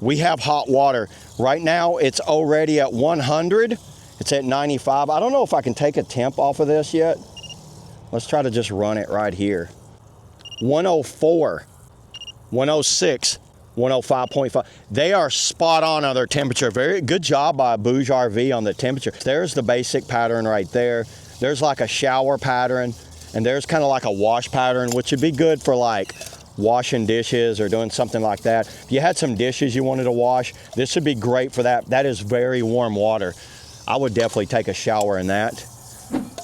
we have hot water. Right now, it's already at 100. It's at 95. I don't know if I can take a temp off of this yet. Let's try to just run it right here. 104, 106, 105.5. They are spot on their temperature. Very good job by BougeRV on the temperature. There's the basic pattern right there. There's like a shower pattern, and there's kind of like a wash pattern, which would be good for like washing dishes or doing something like that. If you had some dishes you wanted to wash, this would be great for that. That is very warm water. I would definitely take a shower in that.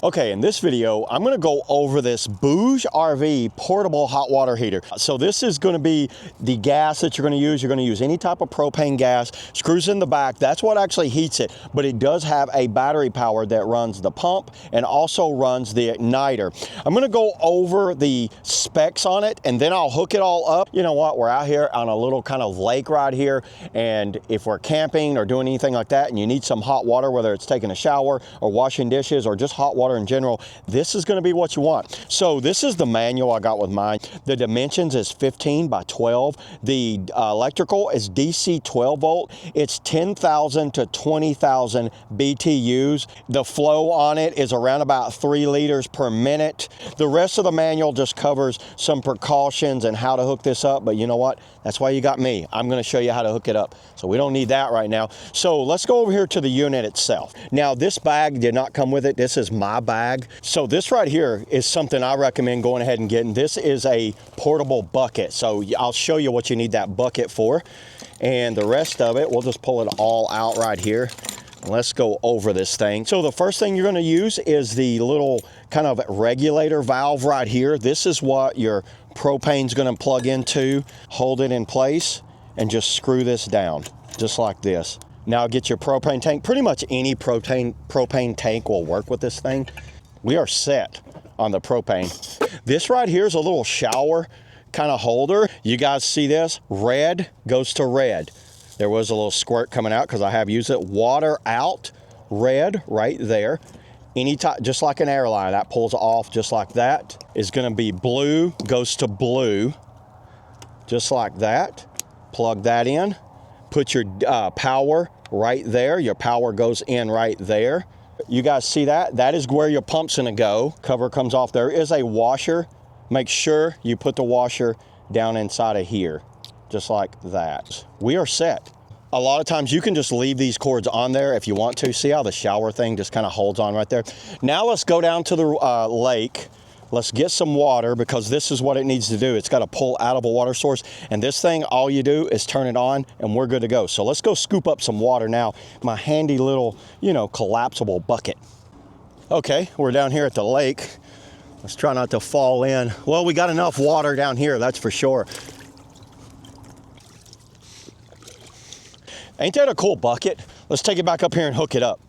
Okay, in this video, I'm gonna go over this BougeRV portable hot water heater. So this is gonna be the gas that you're gonna use. You're gonna use any type of propane gas, screws in the back. That's what actually heats it, but it does have a battery power that runs the pump and also runs the igniter. I'm gonna go over the specs on it and then I'll hook it all up. You know what, we're out here on a little kind of lake right here, and if we're camping or doing anything like that and you need some hot water, whether it's taking a shower or washing dishes or just hot water in general, this is going to be what you want. So this is the manual I got with mine. The dimensions is 15 by 12. The electrical is DC 12 volt. It's 10,000 to 20,000 BTUs. The flow on it is around about 3 liters per minute. The rest of the manual just covers some precautions and how to hook this up, but you know what? That's why you got me. I'm going to show you how to hook it up. So we don't need that right now. So let's go over here to the unit itself. Now this bag did not come with it. This is my bag. So this right here is something I recommend going ahead and getting. This is a portable bucket. So I'll show you what you need that bucket for. And the rest of it, we'll just pull it all out right here. Let's go over this thing. So the first thing you're going to use is the little kind of regulator valve right here. This is what your propane's going to plug into. Hold it in place and just screw this down, just like this. Now get your propane tank. Pretty much any propane tank will work with this thing. We are set on the propane. This right here is a little shower kind of holder. You guys see this? Red goes to red. There was a little squirt coming out because I have used it. Water out, red right there. Any type, just like an airline, that pulls off just like that. Is gonna be blue, goes to blue, just like that. Plug that in. Put your power right there. Your power goes in right there. You guys see that? That is where your pump's gonna go. Cover comes off. There is a washer. Make sure you put the washer down inside of here, just like that. We are set. A lot of times you can just leave these cords on there if you want to. See how the shower thing just kind of holds on right there? Now let's go down to the lake. Let's get some water because this is what it needs to do. It's got to pull out of a water source, and this thing, all you do is turn it on and we're good to go. So let's go scoop up some water now. My handy little, you know, collapsible bucket. Okay, we're down here at the lake. Let's try not to fall in. Well, we got enough water down here, that's for sure. Ain't that a cool bucket? Let's take it back up here and hook it up.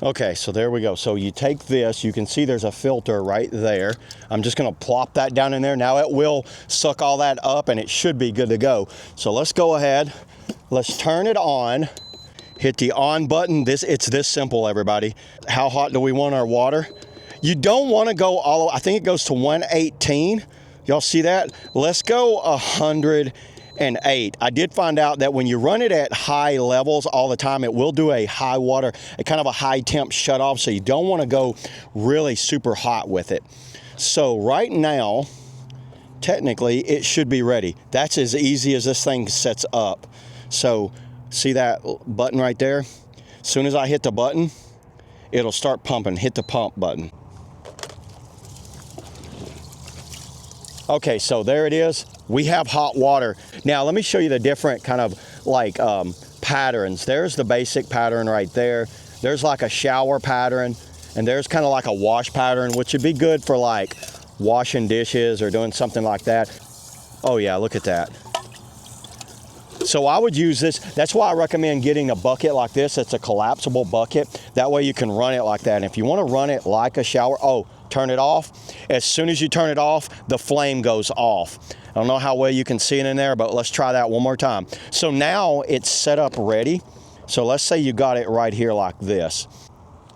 Okay, so there we go. So you take this, you can see there's a filter right there. I'm just gonna plop that down in there. Now it will suck all that up and it should be good to go. So let's go ahead, let's turn it on, hit the on button. It's this simple, everybody. How hot do we want our water? You don't wanna go I think it goes to 118. Y'all see that? Let's go 108. I did find out that when you run it at high levels all the time, it will do a high water, a kind of a high temp shut off. So you don't want to go really super hot with it. So right now, technically it should be ready. That's as easy as this thing sets up. So see that button right there? As soon as I hit the button, it'll start pumping. Hit the pump button. Okay, so there it is. We have hot water. Now let me show you the different kind of like patterns. There's the basic pattern right there. There's like a shower pattern, and there's kind of like a wash pattern, which would be good for like washing dishes or doing something like that. Oh yeah, look at that. So I would use this. That's why I recommend getting a bucket like this. It's a collapsible bucket. That way you can run it like that. And if you want to run it like a shower, turn it off. As soon as you turn it off, the flame goes off. I don't know how well you can see it in there, but let's try that one more time. So now it's set up ready. So let's say you got it right here like this.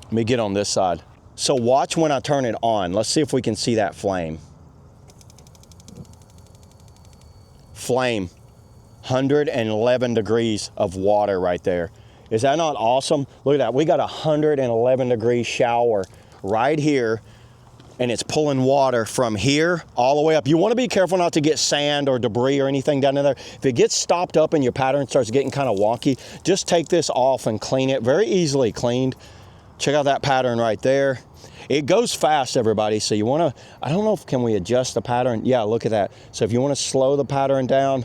Let me get on this side. So watch when I turn it on. Let's see if we can see that flame. Flame. 111 degrees of water right there. Is that not awesome? Look at that. We got a 111 degree shower right here, and it's pulling water from here all the way up. You want to be careful not to get sand or debris or anything down in there. If it gets stopped up and your pattern starts getting kind of wonky, just take this off and clean it. Very easily cleaned. Check out that pattern right there. It goes fast, everybody. So you want to, I don't know if can we adjust the pattern. Yeah, look at that. So if you want to slow the pattern down,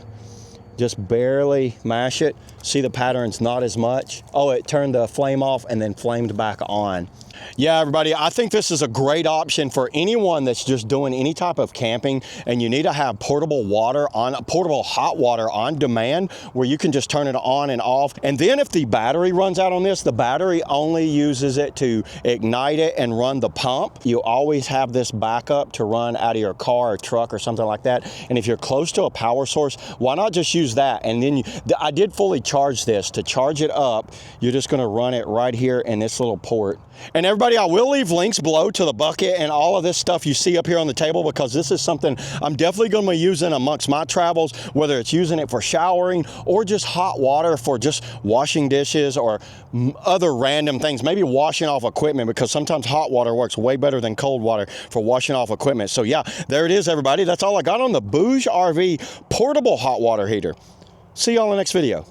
just barely mash it. See, the pattern's not as much. Oh, it turned the flame off and then flamed back on. Yeah, everybody, I think this is a great option for anyone that's just doing any type of camping and you need to have portable hot water on demand where you can just turn it on and off. And then if the battery runs out on this, the battery only uses it to ignite it and run the pump. You always have this backup to run out of your car or truck or something like that. And if you're close to a power source, why not just use that? And then I did fully charge this. To charge it up, you're just gonna run it right here in this little port. And everybody, I will leave links below to the bucket and all of this stuff you see up here on the table, because this is something I'm definitely going to be using amongst my travels, whether it's using it for showering or just hot water for just washing dishes or other random things, maybe washing off equipment, because sometimes hot water works way better than cold water for washing off equipment. So yeah, there it is, everybody. That's all I got on the BougeRV portable hot water heater. See y'all in the next video.